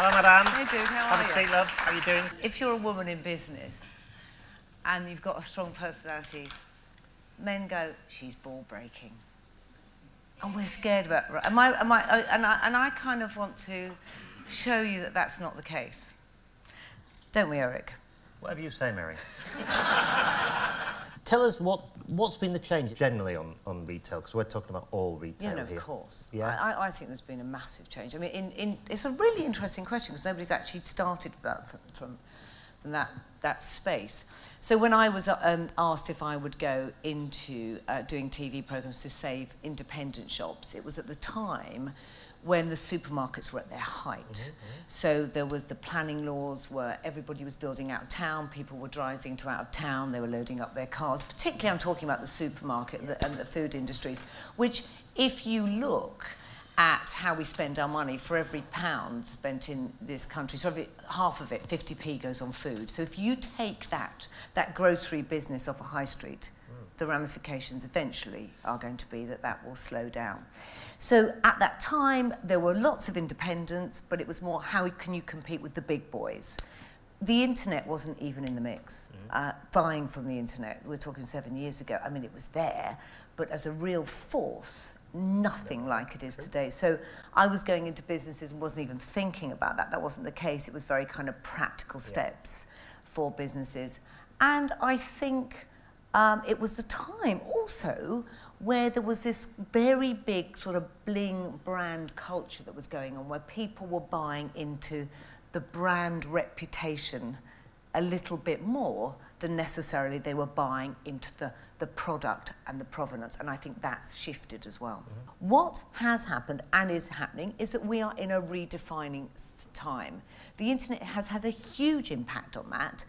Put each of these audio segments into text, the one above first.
Hello, madam. Hey, dude, how are you? Have a seat, love. How are you doing? If you're a woman in business and you've got a strong personality, men go, she's ball-breaking. And we're scared about... And I kind of want to show you that that's not the case. Don't we, Eric? Whatever you say, Mary. Tell us what's been the change generally on retail, because we're talking about all retail here. Of course. Yeah. I think there's been a massive change. I mean, it's a really interesting question because nobody's actually started that from that space. So when I was asked if I would go into doing TV programmes to save independent shops, it was at the time when the supermarkets were at their height. So there was the planning laws where everybody was building out of town, people were driving to out of town, they were loading up their cars. Particularly I'm talking about the supermarket and the food industries, which if you look at how we spend our money, for every £1 spent in this country, so half of it, 50p, goes on food. So if you take that grocery business off a high street, the ramifications eventually are going to be that will slow down. So at that time, there were lots of independents, but it was more how can you compete with the big boys. The internet wasn't even in the mix. Buying from the internet, we're talking 7 years ago, I mean, it was there, but as a real force, nothing like it is today. So I was going into businesses and wasn't even thinking about that. That wasn't the case. It was very kind of practical steps for businesses. And I think it was the time also where there was this very big sort of bling brand culture that was going on, where people were buying into the brand reputation a little bit more than necessarily they were buying into the product and the provenance, and I think that's shifted as well. What has happened and is happening is that we are in a redefining time. The internet has had a huge impact on that,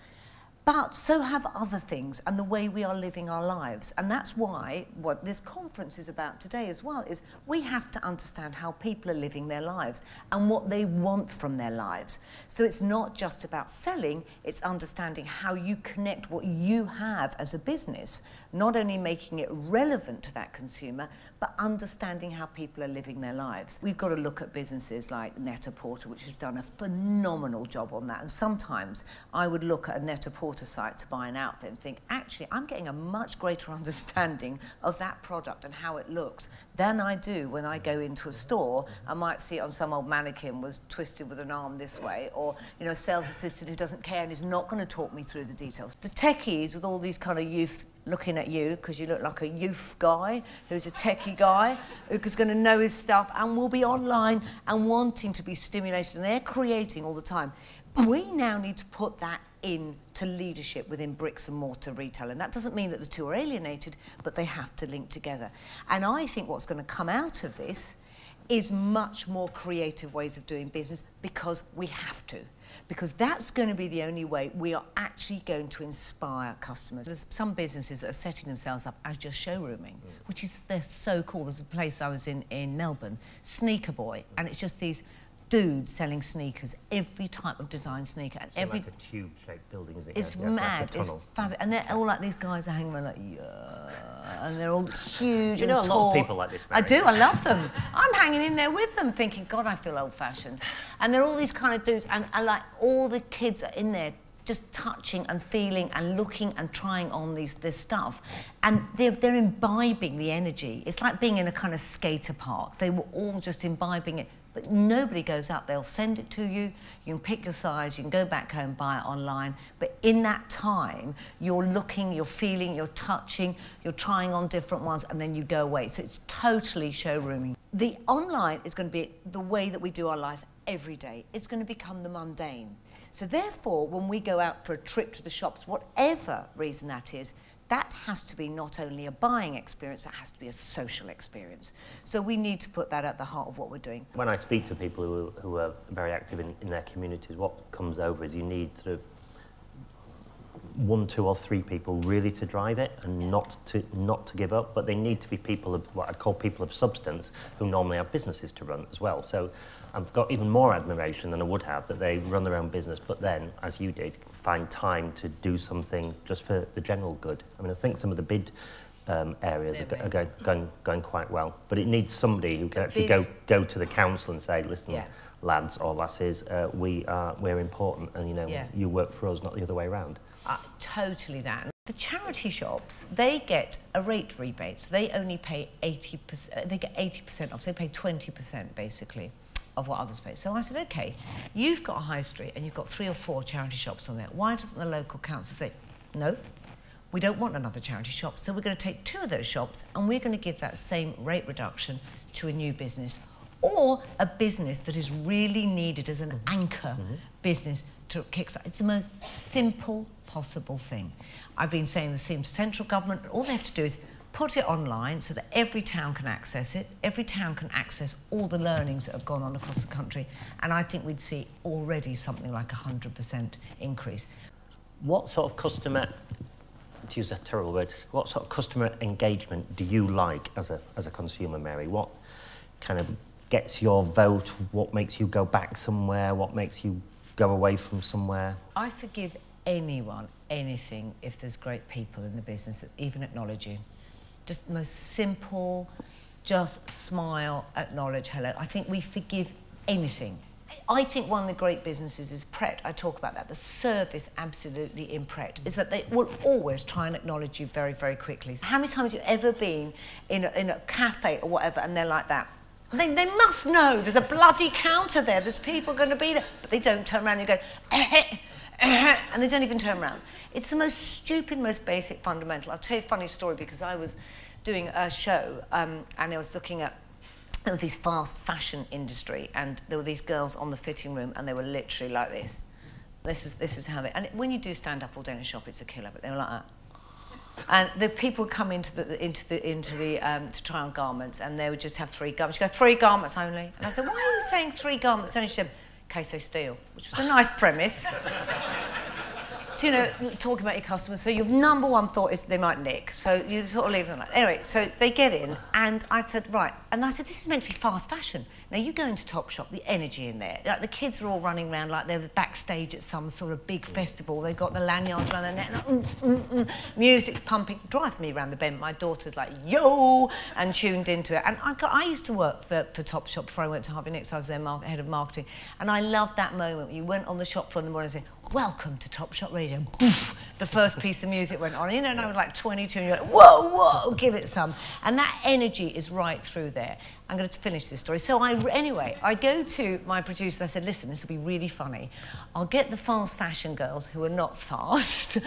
but so have other things and the way we are living our lives. And that's why what this conference is about today as well is we have to understand how people are living their lives and what they want from their lives. So it's not just about selling, it's understanding how you connect what you have as a business, not only making it relevant to that consumer, but understanding how people are living their lives. We've got to look at businesses like Net-a-Porter, which has done a phenomenal job on that. And sometimes I would look at a Net-a-Porter site to buy an outfit and think, actually, I'm getting a much greater understanding of that product and how it looks than I do when I go into a store. I might see it on some old mannequin was twisted with an arm this way, or a sales assistant who doesn't care and is not going to talk me through the details. The techies with all these kind of youth looking at you because you look like a youth guy who's a techie guy who's going to know his stuff and will be online and wanting to be stimulated, and they're creating all the time. But we now need to put that into leadership within bricks and mortar retail, and that doesn't mean that the two are alienated, but they have to link together. And I think what's going to come out of this is much more creative ways of doing business, because we have to. Because that's going to be the only way we are actually going to inspire customers. There's some businesses that are setting themselves up as just showrooming, which is, they're so cool. There's a place I was in Melbourne, Sneaker Boy, and it's just these dudes selling sneakers, every type of design sneaker. And it's like a tube-shaped building, isn't it? It's mad, like it's fabulous. And they're all like, these guys are hanging around like, yeah, and they're all huge and tall. You know a lot of people like this, Mary. I do, I love them. I'm hanging in there with them thinking, God, I feel old-fashioned. And they're all these kind of dudes, and like all the kids are in there just touching and feeling and looking and trying on this stuff. And they're imbibing the energy. It's like being in a kind of skater park. They were all just imbibing it. But nobody goes up, they'll send it to you, you can pick your size, you can go back home, buy it online. But in that time, you're looking, you're feeling, you're touching, you're trying on different ones, and then you go away. So it's totally showrooming. The online is going to be the way that we do our life every day. It's going to become the mundane. So therefore, when we go out for a trip to the shops, whatever reason that is, that has to be not only a buying experience, that has to be a social experience. So we need to put that at the heart of what we're doing. When I speak to people who are very active in their communities, what comes over is you need sort of 1, 2 or 3 people really to drive it and not to give up, but they need to be people of what I'd call people of substance who normally have businesses to run as well. So I've got even more admiration than I would have that they run their own business, but then, as you did, find time to do something just for the general good. I mean, I think some of the bid areas are going quite well. But it needs somebody who can actually go to the council and say, listen, lads or lasses, we're important, and you work for us, not the other way around. Totally that. The charity shops, they get a rate rebate, so they only pay 80%, they get 80% off, so they pay 20% basically of what others pay. So I said, okay, you've got a high street and you've got 3 or 4 charity shops on there. Why doesn't the local council say, no, we don't want another charity shop, so we're going to take 2 of those shops and we're going to give that same rate reduction to a new business, or a business that is really needed as an anchor business to kickstart. It's the most simple possible thing. I've been saying the same to central government. All they have to do is put it online so that every town can access it. Every town can access all the learnings that have gone on across the country. And I think we'd see already something like 100% increase. What sort of customer, to use a terrible word, what sort of customer engagement do you like as a consumer, Mary? What kind of gets your vote? What makes you go back somewhere? What makes you go away from somewhere? I forgive anyone, anything, if there's great people in the business that even acknowledge you. Just the most simple, just smile, acknowledge, hello. I think we forgive anything. I think one of the great businesses is Pret. I talk about that. The service absolutely in Pret is that they will always try and acknowledge you very, very quickly. How many times have you ever been in a cafe or whatever and they're like that? They must know there's a bloody counter there, there's people going to be there, but they don't turn around and you go, and they don't even turn around. It's the most stupid, most basic, fundamental. I'll tell you a funny story, because I was doing a show and I was looking at this fast fashion industry, and there were these girls on the fitting room and they were literally like this. This is how they, and when you do stand up all day in a shop, it's a killer, but they were like that. And the people would come to try on garments, and they would just have 3 garments. You go, 3 garments only? And I said, why are you saying 3 garments only? She said, in case they steal, which was a nice premise. So, talking about your customers. So your number one thought is they might nick. So you sort of leave them like, anyway, so they get in, and I said, right. And I said, this is meant to be fast fashion. Now, you go into Topshop, the energy in there. Like, the kids are all running around like they're backstage at some sort of big festival. They've got the lanyards around their neck. Like, music's pumping. Drives me around the bend. My daughter's like, yo, and tuned into it. And I used to work for Topshop before I went to Harvey Nicks. I was their head of marketing. And I loved that moment when you went on the shop floor in the morning and said, welcome to Topshop Radio. Boof, the first piece of music went on. And I was like 22, and you're like, whoa, whoa, give it some. And that energy is right through there. I'm going to finish this story. So anyway, I go to my producer and I said, listen, this will be really funny. I'll get the fast fashion girls who are not fast,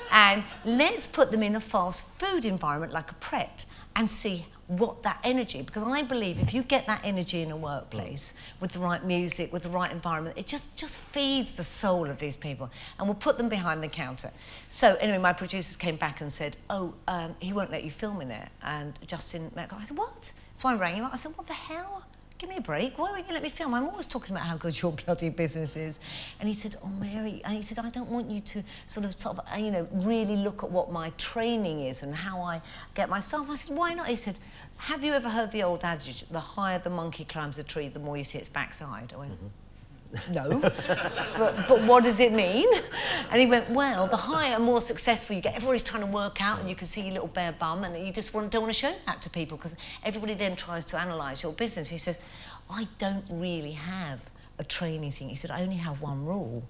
and let's put them in a fast food environment like a Pret and see what that energy, because I believe if you get that energy in a workplace with the right music, with the right environment, it just feeds the soul of these people, and we'll put them behind the counter. So anyway, my producers came back and said, oh, he won't let you film in there. And Justin met, I said, what? So I rang him up. I said, what the hell? Give me a break. Why won't you let me film? I'm always talking about how good your bloody business is. And he said, oh, Mary, and he said, I don't want you to sort of, really look at what my training is and how I get my staff. I said, why not? He said, have you ever heard the old adage, the higher the monkey climbs a tree, the more you see its backside? I went, no, but what does it mean? And he went, well, the higher, more successful you get, everybody's trying to work out and you can see your little bare bum, and you just don't want to show that to people because everybody then tries to analyse your business. He says, I don't really have a training thing. He said, I only have one rule.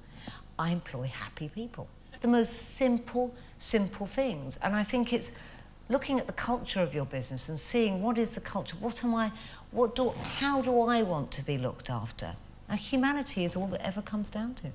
I employ happy people. The most simple things. And I think it's looking at the culture of your business and seeing what is the culture, how do I want to be looked after? Humanity is all that ever comes down to.